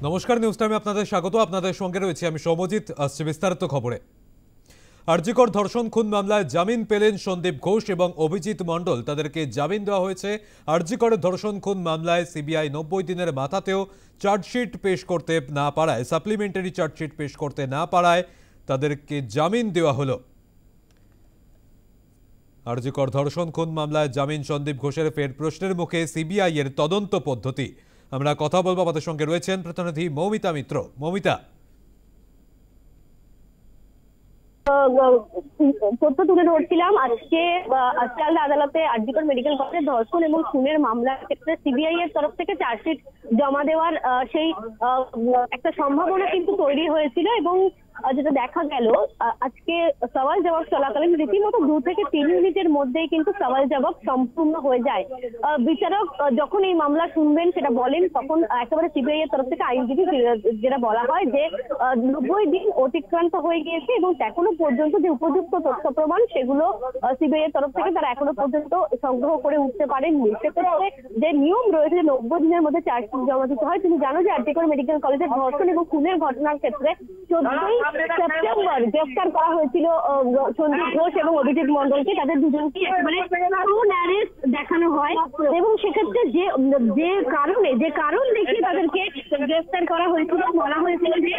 নমস্কার, নিউজ টাইমে আপনাদের স্বাগত। আপনাদের সঙ্গে রয়েছে আমি সৌমজিৎ। আসছে বিস্তারিত খবরে। আরজিকর ধর্ষণ খুন মামলায় জামিন পেলেন সন্দীপ ঘোষ এবং অভিজিৎ মণ্ডল। তাদেরকে জামিন দেওয়া হয়েছে। আরজিকরের ধর্ষণ খুন মামলায় সিবিআই 90 দিনের মাথাতেও চার্জশিট পেশ করতে না পারায়, সাপ্লিমেন্টারি চার্জশিট পেশ করতে না পারায় তাদেরকে জামিন দেওয়া হলো। আরজিকর ধর্ষণ খুন মামলায় জামিন সন্দীপ ঘোষের ফের প্রশ্নের মুখে সিবিআই এর তদন্ত পদ্ধতি। আমরা কথা বলবো, আমাদের সঙ্গে রয়েছেন প্রতিনিধি মৌমিতা মিত্র। মৌমিতা, তথ্য তুলে ধরছিলাম। আজকে শিয়ালদা আদালতে আরজিকর মেডিকেল কলেজের ধর্ষণ এবং খুনের মামলার ক্ষেত্রে সিবিআই এর তরফ থেকে চার্জশিট জমা দেওয়ার সেই একটা সম্ভাবনা কিন্তু তৈরি হয়েছিল এবং যেটা দেখা গেল আজকে সওয়াল জবাব চলাকালীন রীতিমতো 2 থেকে 3 মিনিটের মধ্যেই কিন্তু সওয়াল জবাব সম্পূর্ণ হয়ে যায়। বিচারক যখন এই মামলা শুনবেন সেটা বলেন, তখন একেবারে সিবিআই এর তরফ থেকে আইনজীবী যেটা বলা হয় যে 90 দিন অতিক্রান্ত হয়ে গিয়েছে এবং এখনো পর্যন্ত যে উপযুক্ত তথ্য প্রমাণ সেগুলো সিবিআই এর তরফ থেকে তারা এখনো পর্যন্ত সংগ্রহ করে উঠতে পারেননি। সেক্ষেত্রে যে নিয়ম রয়েছে 90 দিনের মধ্যে চার্জশিট জমা দিতে হয়। তুমি জানো যে আরজিকর মেডিকেল কলেজের ধর্ষণ এবং খুনের ঘটনার ক্ষেত্রে 14 সেপ্টেম্বর গ্রেফতার করা হয়েছিল সন্দীপ ঘোষ এবং অভিজিৎ মণ্ডলকে। তাদের দুজনকে অ্যারেস্ট দেখানো হয় এবং সেক্ষেত্রে যে কারণ দেখিয়ে তাদেরকে গ্রেফতার করা হয়েছিল, বলা হয়েছিল যে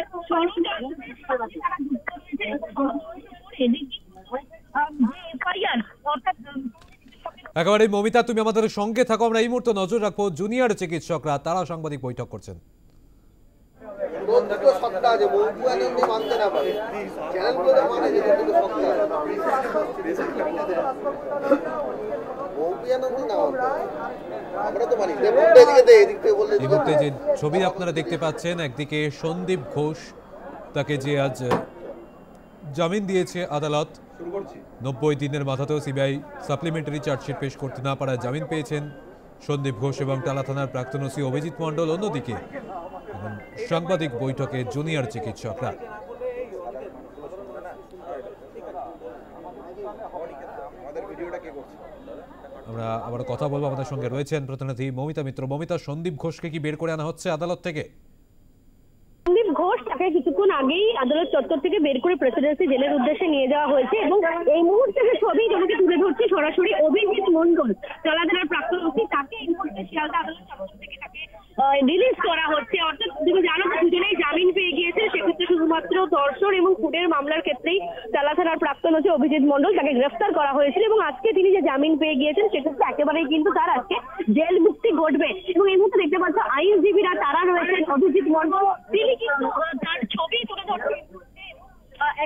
একেবারে মৌমিতা, তুমি আমাদের সঙ্গে থাকো। আমরা এই মুহূর্তে নজর রাখবো জুনিয়র চিকিৎসকরা তারা সাংবাদিক বৈঠক করছেন। যে ছবি আপনারা দেখতে পাচ্ছেন, একদিকে সন্দীপ ঘোষ, তাকে যে আজ জামিন দিয়েছে আদালত। 90 দিনের মাথাতেও সিবিআই সাপ্লিমেন্টারি চার্জশিট পেশ করতে না পারায় জামিন পেয়েছেন সন্দীপ ঘোষ এবং টালা থানার প্রাক্তন ওসি অভিজিৎ মণ্ডল। অন্যদিকে সাংবাদিক বৈঠকে জুনিয়র চিকিৎসকরা। আমরা আবার কথা বলবো, আমাদের সঙ্গে রয়েছেন প্রতিনিধি মৌমিতা মিত্র। মৌমিতা, সন্দীপ ঘোষকে কি বের করে আনা হচ্ছে আদালত থেকে? সন্দীপ ঘোষ তাকে কিছুক্ষণ আগেই আদালত চত্বর থেকে বের করে প্রেসিডেন্সি জেলের উদ্দেশ্যে নিয়ে যাওয়া হয়েছে এবং এই মুহূর্তে যে ছবি তোমাকে তুলে ধরছি, সরাসরি অভিজিৎ মণ্ডল টালা থানার প্রাক্তন ওসি, তাকে এই মুহূর্তে শিয়ালদা আদালত চত্বর থেকে তাকে রিলিজ করা হচ্ছে। অর্থাৎ তুমি জানো দুজনেই জামিন পেয়ে গিয়েছে। সেক্ষেত্রে শুধুমাত্র ধর্ষণ এবং খুনের মামলার ক্ষেত্রেই টালা থানার প্রাক্তন ওসি অভিজিৎ মণ্ডল তাকে গ্রেফতার করা হয়েছিল এবং আজকে তিনি যে জামিন পেয়ে গিয়েছেন সেক্ষেত্রে একেবারেই কিন্তু তার আজকে জেল মুক্তি ঘটবে। এবং এই মুহূর্তে দেখতে পাচ্ছ আইনজীবীরা তারা রয়েছেন। অভিজিৎ মণ্ডল তিনি কিন্তু তার ছবি তুলে ধরছেন,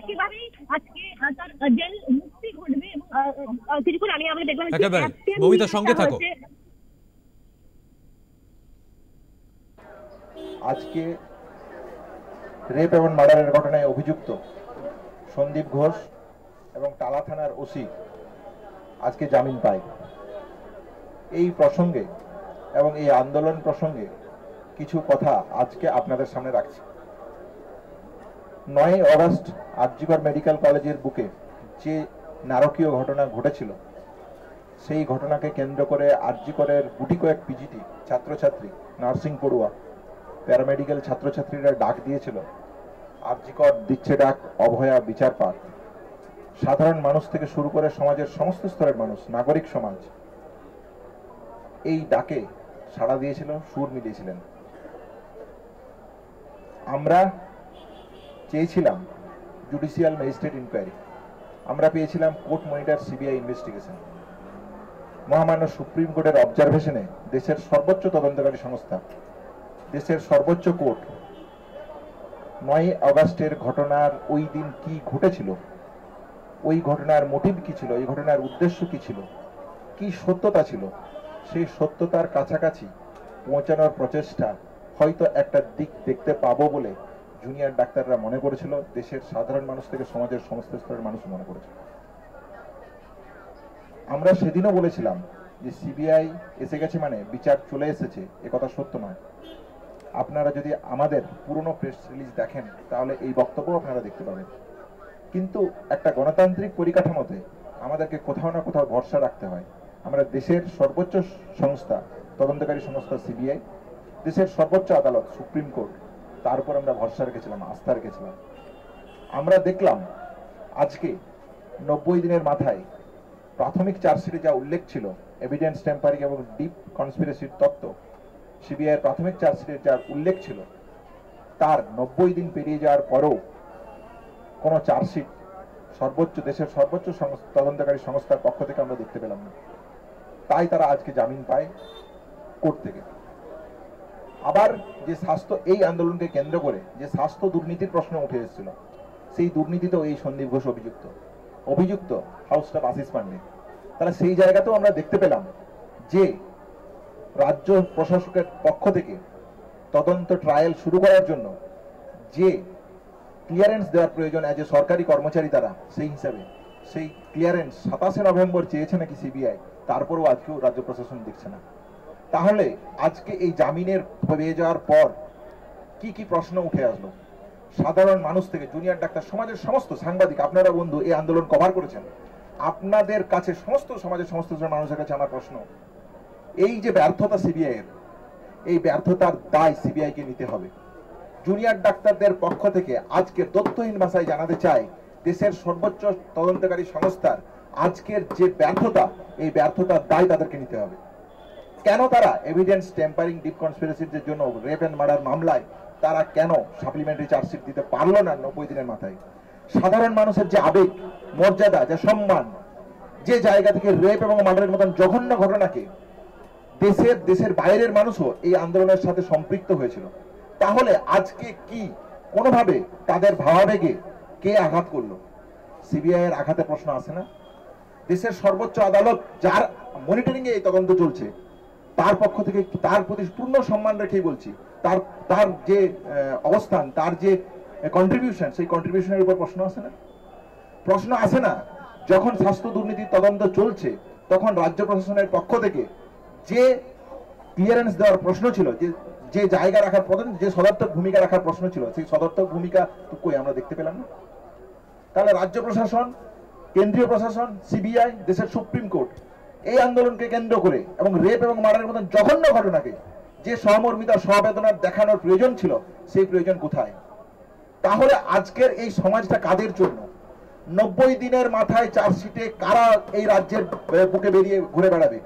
একেবারেই আজকে তার জেল মুক্তি ঘটবে। কিছুক্ষণ আগে আমরা দেখলাম মৌমিতার সঙ্গে থাকো। আজকে রেপ এবং মার্ডারের ঘটনায় অভিযুক্ত সন্দীপ ঘোষ এবং টালা থানার ওসি আজকে জামিন পায়। এই প্রসঙ্গে এবং এই আন্দোলন প্রসঙ্গে কিছু কথা আজকে আপনাদের সামনে রাখছি। 9 আগস্ট আরজিকর মেডিকেল কলেজের বুকে যে নারকীয় ঘটনা ঘটেছিল, সেই ঘটনাকে কেন্দ্র করে আরজিকরের গুটি কয়েক পিজিটি ছাত্রছাত্রী, নার্সিং পড়ুয়া, প্যারামেডিক্যাল ছাত্রছাত্রীরা ডাক দিয়েছিল, আরজিকর দিচ্ছে ডাক, অভয়া বিচার পাক। সাধারণ মানুষ থেকে শুরু করে সমাজের সমস্ত স্তরের মানুষ, নাগরিক সমাজ এই ডাকে সাড়া দিয়েছিল, সুর মিলিয়েছিলেন। আমরা চেয়েছিলাম জুডিশিয়াল ম্যাজিস্ট্রেট ইনকোয়ারি, আমরা পেয়েছিলাম কোর্ট মনিটর সিবিআই ইনভেস্টিগেশন। মহামান্য সুপ্রিম কোর্টের অবজারভেশনে দেশের সর্বোচ্চ তদন্তকারী সংস্থা, দেশের সর্বোচ্চ কোর্ট 9 আগস্টের ঘটনার ওই দিন কি ঘটেছিল, ওই ঘটনার মোটিভ কি ছিল, এই ঘটনার উদ্দেশ্য কি ছিল, কি সত্যতা ছিল, সেই সত্যতার কাছাকাছি পৌঁছানোর প্রচেষ্টা হয়তো একটা দিক দেখতে পাবো বলে জুনিয়র ডাক্তাররা মনে করেছিল, দেশের সাধারণ মানুষ থেকে সমাজের সমস্ত স্তরের মানুষ মনে করেছিল। আমরা সেদিনও বলেছিলাম যে সিবিআই এসে গেছে মানে বিচার চলে এসেছে, একথা সত্য নয়। আপনারা যদি আমাদের পুরনো প্রেস রিলিজ দেখেন তাহলে এই বক্তব্য আপনারা দেখতে পাবেন। কিন্তু একটা গণতান্ত্রিক পরিকাঠামোতে আমাদেরকে কোথাও না কোথাও ভরসা রাখতে হয়। আমরা দেশের সর্বোচ্চ সংস্থা, তদন্তকারী সংস্থা সিবিআই, দেশের সর্বোচ্চ আদালত সুপ্রিম কোর্ট, তার উপর আমরা ভরসা রেখেছিলাম, আস্থা রেখেছিলাম। আমরা দেখলাম আজকে 90 দিনের মাথায় প্রাথমিক চার্জশিটে যা উল্লেখ ছিল এভিডেন্স টেম্পারিং এবং ডিপ কনস্পিরেসির তত্ত্ব, সিবিআইয়ের প্রাথমিক চার্জশিটে যা উল্লেখ ছিল তার 90 দিন পেরিয়ে যাওয়ার পরও কোনো চার্জশিট দেশের সর্বোচ্চ তদন্তকারী সংস্থার পক্ষ থেকে আমরা দেখতে পেলাম না। তাই তারা আজকে জামিন পায় কোর্ট থেকে। আবার যে স্বাস্থ্য এই আন্দোলনকে কেন্দ্র করে যে স্বাস্থ্য দুর্নীতির প্রশ্ন উঠে এসেছিল, সেই দুর্নীতিতেও এই সন্দীপ ঘোষ অভিযুক্ত হাউস স্টাফ আশিস পান্ডে। তাহলে সেই জায়গাতেও আমরা দেখতে পেলাম যে রাজ্য প্রশাসকের পক্ষ থেকে তদন্ত ট্রায়াল শুরু করার জন্য যে ক্লিয়ারেন্স দেওয়ার প্রয়োজন এজ এ সরকারি কর্মচারী তারা, সেই হিসাবে সেই ক্লিয়ারেন্স 27 নভেম্বর চেয়েছে নাকি সিবিআই, তারপরেও আজকেও রাজ্য প্রশাসন দেখছে না। তাহলে আজকে এই জামিনের পেয়ে যাওয়ার পর কি কি প্রশ্ন উঠে আসলো সাধারণ মানুষ থেকে, জুনিয়র ডাক্তার, সমাজের সমস্ত সাংবাদিক, আপনারা বন্ধু এই আন্দোলন কভার করেছেন, আপনাদের কাছে সমাজের সমস্ত মানুষের কাছে আমার প্রশ্ন, এই যে ব্যর্থতা সিবিআই এর, এই ব্যর্থতার দায় সিবিআই কে নিতে হবে। জুনিয়র ডাক্তারদের পক্ষ থেকে আজকে তথ্যহীন ভাষায় জানাতে চাই দেশের সর্বোচ্চ তদন্তকারী সংস্থার আজকের যে ব্যর্থতা, এই ব্যর্থতার দায় তাদেরকে নিতে হবে। কেন তারা এভিডেন্স টেম্পারিং ডিপ কনস্পিরেসির জন্য রেপ এন্ড মার্ডার মামলায় তারা কেন সাপ্লিমেন্টারি চার্জশিট দিতে পারলো না 90 দিনের মাথায়? সাধারণ মানুষের যে আবেগ, মর্যাদা, যে সম্মান, যে জায়গা থেকে রেপ এবং মার্ডারের মতন জঘন্য ঘটনাকে দেশের বাইরের মানুষও এই আন্দোলনের সাথে সম্পৃক্ত হয়েছিল, তাহলে আজকে কি কোনোভাবে তাদের ভাবাবেগে কে আঘাত করলো? সিবিআই এর আঘাতে প্রশ্ন আসে না? দেশের সর্বোচ্চ আদালত যার মনিটরিং এ এই তদন্ত চলছে তার পক্ষ থেকে তার প্রতি পূর্ণ সম্মান রেখেই বলছি, তার যে অবস্থান, তার যে কন্ট্রিবিউশন, সেই কন্ট্রিবিউশনের উপর প্রশ্ন আসে না? প্রশ্ন আসে না যখন স্বাস্থ্য দুর্নীতির তদন্ত চলছে তখন রাজ্য প্রশাসনের পক্ষ থেকে যে ক্লিয়ারেন্স দেওয়ার প্রশ্ন ছিল, যে জায়গা রাখার যে সদর্থক ভূমিকা রাখার প্রশ্ন ছিল, সেই সদর্থক ভূমিকা কই আমরা দেখতে পেলাম না? তাহলে রাজ্য প্রশাসন, কেন্দ্রীয় প্রশাসন, সিবিআই, দেশের সুপ্রিম কোর্ট এই আন্দোলনকে কেন্দ্র করে এবং রেপ এবং মার্ডারের মতন জঘন্য ঘটনাকে যে সহমর্মিতা, সহবেদনার দেখানোর প্রয়োজন ছিল, সেই প্রয়োজন কোথায়? তাহলে আজকের এই সমাজটা কাদের জন্য? 90 দিনের মাথায় চার্জশিটে কারা এই রাজ্যের বুকে বেরিয়ে ঘুরে বেড়াবে?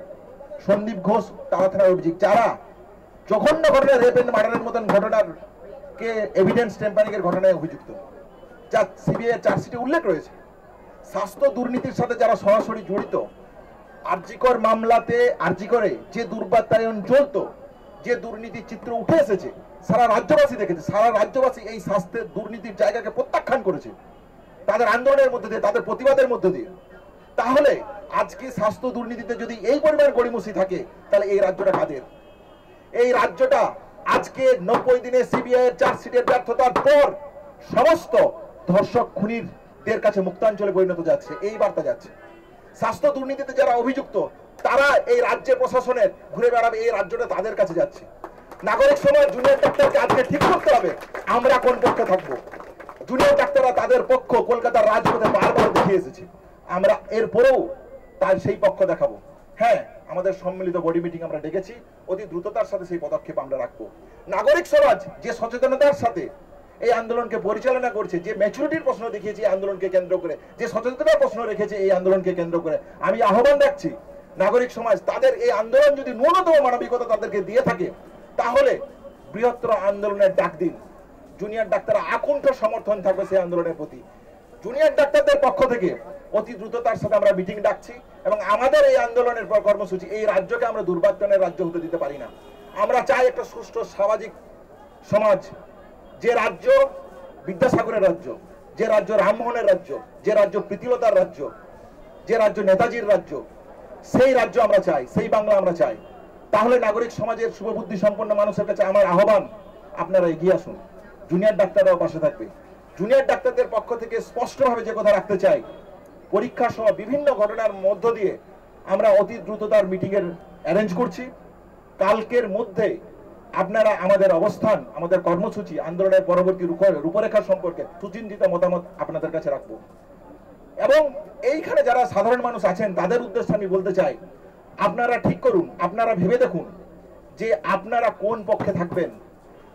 সন্দীপ ঘোষ, তারা থানার অভিযোগ, যারা জঘন্য ঘটনা, রেপ এন্ড মার্ডারের মতন ঘটনার কে এভিডেন্স টেম্পারিং এর ঘটনায় অভিযুক্ত, যা সিবিআই এর চার্জশিটে উল্লেখ রয়েছে। স্বাস্থ্য দুর্নীতির সাথে যারা সরাসরি জড়িত, আরজিকর মামলাতে আরজিকরে যে দুর্বাত্যায়ন চলতো, যে দুর্নীতির চিত্র উঠে এসেছে, সারা রাজ্যবাসী দেখেছে, সারা রাজ্যবাসী এই স্বাস্থ্যের দুর্নীতির জায়গাকে প্রত্যাখ্যান করেছে তাদের আন্দোলনের মধ্যে দিয়ে, তাদের প্রতিবাদের মধ্যে দিয়ে। তাহলে আজকে স্বাস্থ্য দুর্নীতিতে যদি এই পরিমাণ গড়িমসি থাকে, তাহলে এই রাজ্যটা কাদের? এই রাজ্যটা আজকে 90 দিনে সিবিআই এর চার্জশিটের ব্যর্থতার পর সমস্ত ধর্ষক খুনিদের কাছে মুক্তাঞ্চলে পরিণত যাচ্ছে, এই বার্তা যাচ্ছে। স্বাস্থ্য দুর্নীতিতে যারা অভিযুক্ত তারা এই রাজ্যের প্রশাসনের ঘুরে বেড়াবে, এই রাজ্যটা তাদের কাছে যাচ্ছে। নাগরিক সমাজ, জুনিয়র ডাক্তারকে আজকে ঠিক করতে হবে আমরা কোন পক্ষে থাকবো। জুনিয়র ডাক্তাররা তাদের পক্ষ কলকাতার রাজপথে বারবার দেখিয়ে এসেছে, আমরা এরপরেও তার সেই পক্ষ দেখাবো। হ্যাঁ, আমাদের সম্মিলিত বডি মিটিং আমরা ডেকেছি, অতি দ্রুততার সাথে সেই পদক্ষেপ আমরা রাখবো। নাগরিক সমাজ যে সচেতনতার সাথে এই আন্দোলনকে পরিচালনা করছে, যে ম্যাচুরিটির প্রশ্ন দেখিয়েছে এই আন্দোলনকে কেন্দ্র করে, যে সচেতনতার প্রশ্ন রেখেছে এই আন্দোলনকে কেন্দ্র করে, আমি আহ্বান রাখছি নাগরিক সমাজ তাদের এই আন্দোলন যদি ন্যূনতম মানবিকতা তাদেরকে দিয়ে থাকে, তাহলে বৃহত্তর আন্দোলনের ডাক দিন। জুনিয়র ডাক্তাররা আকুণ্ঠ সমর্থন থাকবে সেই আন্দোলনের প্রতি। জুনিয়র ডাক্তারদের পক্ষ থেকে অতি দ্রুততার সাথে আমরা মিটিং ডাকছি এবং আমাদের এই আন্দোলনের কর্মসূচি, এই রাজ্যকে আমরা দুর্বাত্যনের রাজ্য হতে দিতে পারি না। আমরা চাই একটা সুষ্ঠু সামাজিক সমাজ, যে রাজ্য বিদ্যাসাগরের রাজ্য, যে রাজ্য রামমোহনের রাজ্য, যে রাজ্য প্রীতিলতার রাজ্য, যে রাজ্য নেতাজির রাজ্য, সেই রাজ্য আমরা চাই, সেই বাংলা আমরা চাই। তাহলে নাগরিক সমাজের শুভবুদ্ধি সম্পন্ন মানুষের কাছে আমার আহ্বান, আপনারা এগিয়ে আসুন, জুনিয়র ডাক্তাররাও পাশে থাকবে। জুনিয়র ডাক্তারদের পক্ষ থেকে স্পষ্টভাবে যে কথা রাখতে চাই, পরীক্ষা সহ বিভিন্ন ঘটনার মধ্য দিয়ে আমরা অতি দ্রুততার মিটিং এর অ্যারেঞ্জ করছি। কালকের মধ্যে আপনারা আমাদের অবস্থান, আমাদের কর্মসূচি, আন্দোলনের পরবর্তী রূপরেখা সম্পর্কে সুচিন্তিত মতামত আপনাদের কাছে রাখবো। এবং এইখানে যারা সাধারণ মানুষ আছেন তাদের উদ্দেশ্যে আমি বলতে চাই, আপনারা ঠিক করুন, আপনারা ভেবে দেখুন যে আপনারা কোন পক্ষে থাকবেন।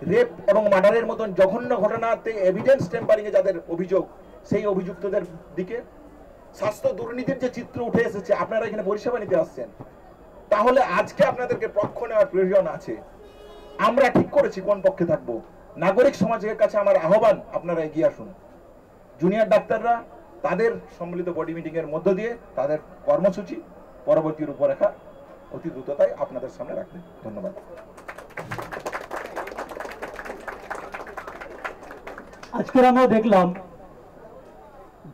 রেপ এবং মার্ডারের মতন জঘন্য ঘটনাতে এভিডেন্স টেম্পারিং এ যাদের অভিযোগ, সেই অভিযুক্তদের দিকে। স্বাস্থ্য দুর্নীতির যে চিত্র উঠে এসেছে, আপনারা এখানে পরিষেবা নিতে আসছেন, তাহলে আজকে আপনাদেরকে পক্ষ নেওয়ার প্রয়োজন আছে। আমরা ঠিক করেছি কোন পক্ষে থাকবো। নাগরিক সমাজের কাছে আমার আহ্বান, আপনারা এগিয়ে আসুন। জুনিয়র ডাক্তাররা তাদের সম্মিলিত বডি মিটিং এর মধ্য দিয়ে তাদের কর্মসূচি পরবর্তী রূপরেখা অতি দ্রুততায় আপনাদের সামনে রাখবেন। ধন্যবাদ। আজকে আমরা দেখলাম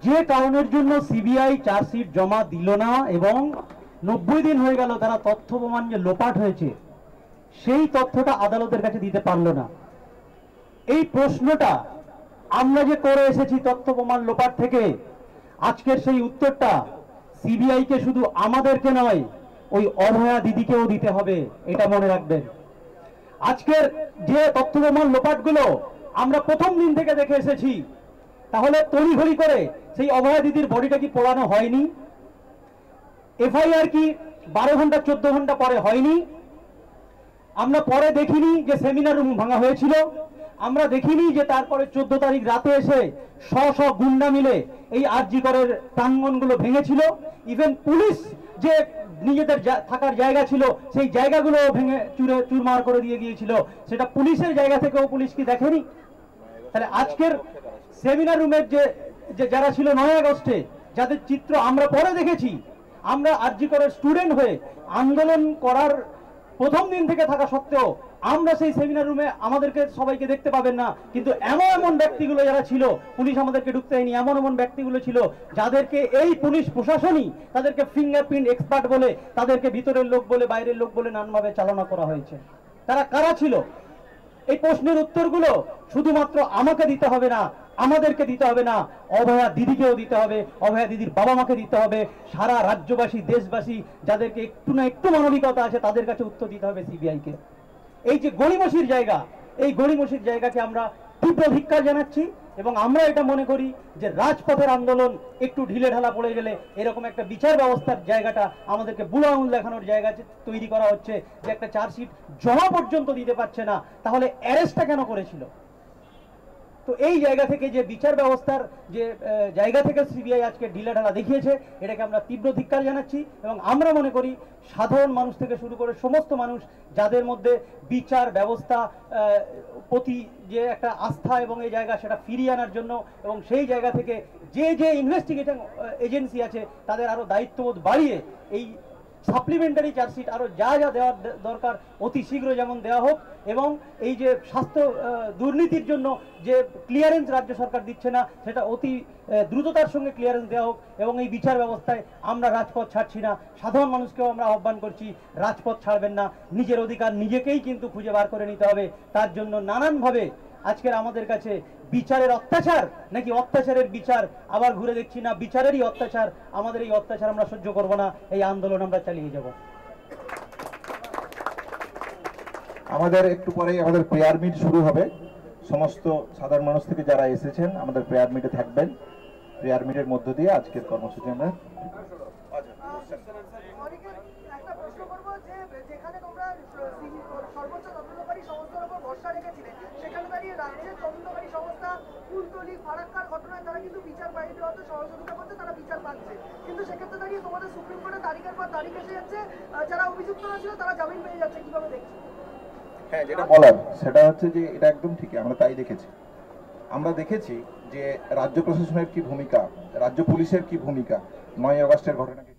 যে কারণের জন্য সিবিআই চার্জশিট জমা দিল না এবং 90 দিন হয়ে গেল তারা তথ্য প্রমাণ যে লোপাট হয়েছে সেই তথ্যটা আদালতের কাছে দিতে পারলো না। এই প্রশ্নটা আমরা যে করে এসেছি তথ্য প্রমাণ লোপাট থেকে, আজকের সেই উত্তরটা সিবিআই কে শুধু আমাদেরকে নয়, ওই অভয়া দিদিকেও দিতে হবে, এটা মনে রাখবেন। আজকের যে তথ্য প্রমাণ লোপাটগুলো আমরা প্রথম দিন থেকে দেখে এসেছি, তাহলে তড়িঘড়ি করে সেই অভয়া দিদির বডিটা কি পোড়ানো হয়নি? এফআইআর কি 12 ঘন্টা 14 ঘন্টা পরে হয়নি? আমরা পরে দেখিনি যে সেমিনার রুম ভাঙা হয়েছিল? আমরা দেখিনি যে তারপরে 14 তারিখ রাতে এসে শ গুন্ডা মিলে এই আরজি করের প্রাঙ্গণগুলো ভেঙেছিল? ইভেন পুলিশ যে নিজেদের থাকার জায়গা ছিল সেই জায়গাগুলো ভেঙে চুরমার করে দিয়ে গিয়েছিল, সেটা পুলিশের জায়গা থেকেও পুলিশ কি দেখেনি? তাহলে আজকের সেমিনার রুমের যে যারা ছিল 9 আগস্টে, যাদের চিত্র আমরা পরে দেখেছি, আমরা আরজি করের স্টুডেন্ট হয়ে আন্দোলন করার প্রথম দিন থেকে থাকা সত্ত্বেও আমরা সেই সেমিনার রুমে আমাদেরকে সবাইকে দেখতে পাবেন না, কিন্তু এমন ব্যক্তিগুলো যারা ছিল, পুলিশ আমাদেরকে ঢুকতে দেয়নি, এমন ব্যক্তিগুলো ছিল যাদেরকে এই পুলিশ প্রশাসনই তাদেরকে ফিঙ্গারপ্রিন্ট এক্সপার্ট বলে, তাদেরকে ভিতরের লোক বলে, বাইরের লোক বলে নানাভাবে চালনা করা হয়েছে। তারা কারা ছিল? এই প্রশ্নের উত্তরগুলো শুধুমাত্র আমাকে দিতে হবে না, আমাদেরকে দিতে হবে না, অভয়া দিদিকেও দিতে হবে, অভয়া দিদির বাবা মাকে দিতে হবে, সারা রাজ্যবাসী দেশবাসী যাদেরকে একটু না একটু মানবিকতা আছে তাদের কাছে উত্তর দিতে হবে সিবিআই কে। এই যে গড়িমসির জায়গা, এই গড়িমসির জায়গাকে আমরা তীব্র ধিক্কার জানাচ্ছি এবং আমরা এটা মনে করি যে রাজপথের আন্দোলন একটু ঢিলে ঢালা পড়ে গেলে এরকম একটা বিচার ব্যবস্থার জায়গাটা আমাদেরকে বুড়ো আঙুল দেখানোর জায়গা তৈরি করা হচ্ছে, যে একটা চার্জশিট জমা পর্যন্ত দিতে পারছে না, তাহলে অ্যারেস্টটা কেন করেছিল? তো এই জায়গা থেকে যে বিচার ব্যবস্থার যে জায়গা থেকে সিবিআই আজকে ঢিলে ঢালা দেখিয়েছে, এটাকে আমরা তীব্র ধিক্কার জানাচ্ছি এবং আমরা মনে করি সাধারণ মানুষ থেকে শুরু করে সমস্ত মানুষ যাদের মধ্যে বিচার ব্যবস্থা প্রতি যে একটা আস্থা এবং এই জায়গা, সেটা ফিরিয়ে আনার জন্য এবং সেই জায়গা থেকে যে ইনভেস্টিগেটিং এজেন্সি আছে তাদের আরো দায়িত্ববোধ বাড়িয়ে এই সাপ্লিমেন্টারি চার্জশিট আরো যা দেওয়ার দরকার অতি শীঘ্র যেমন দেওয়া হোক, এবং এই যে স্বাস্থ্য দুর্নীতির জন্য যে ক্লিয়ারেন্স রাজ্য সরকার দিচ্ছে না সেটা অতি দ্রুততার সঙ্গে ক্লিয়ারেন্স দেওয়া হোক, এবং এই বিচার ব্যবস্থায় আমরা রাজপথ ছাড়ছি না, সাধারণ মানুষকেও আমরা আহ্বান করছি রাজপথ ছাড়বেন না, নিজের অধিকার নিজেকেই কিন্তু খুঁজে বার করে নিতে হবে। তার জন্য নানানভাবে আজকের আমাদের কাছে বিচারের অত্যাচার নাকি অত্যাচারের বিচার, আবার ঘুরে দেখছি না বিচারেরই অত্যাচার, আমাদের এই অত্যাচার আমরা সহ্য করব না, এই আন্দোলন আমরা চালিয়ে যাব। আমাদের একটু পরেই আমাদের প্রেয়ার মিট শুরু হবে। সমস্ত সাধারণ মানুষ থেকে যারা এসেছেন আমাদের প্রেয়ার মিটে থাকবেন। প্রেয়ার মিটের মধ্য দিয়ে আজকের কর্মসূচি আমরা একটা প্রশ্ন করব যে যেখানে তোমরা সর্বোচ্চ তদন্তকারী সংস্থার উপর ভরসা রেখেছিলে, সেখানে দাঁড়িয়ে রাজ্যের তদন্তকারী সংস্থা কুলতলি ফারাক্কার ঘটনায় তারা কিন্তু বিচার বাইরে হতে সহযোগিতা করছে, তারা বিচার পাচ্ছে, কিন্তু সেক্ষেত্রে দাঁড়িয়ে তোমাদের সুপ্রিম কোর্টে তারিখের পর তারিখ এসে যাচ্ছে, যারা অভিযুক্তরা ছিল তারা জামিন পেয়ে যাচ্ছে, কিভাবে দেখছো? হ্যাঁ, যেটা বলার সেটা হচ্ছে যে এটা একদম ঠিক, আমরা তাই দেখেছি। আমরা দেখেছি যে রাজ্য প্রশাসনের কি ভূমিকা, রাজ্য পুলিশের কি ভূমিকা 9 আগস্টের ঘটনাকে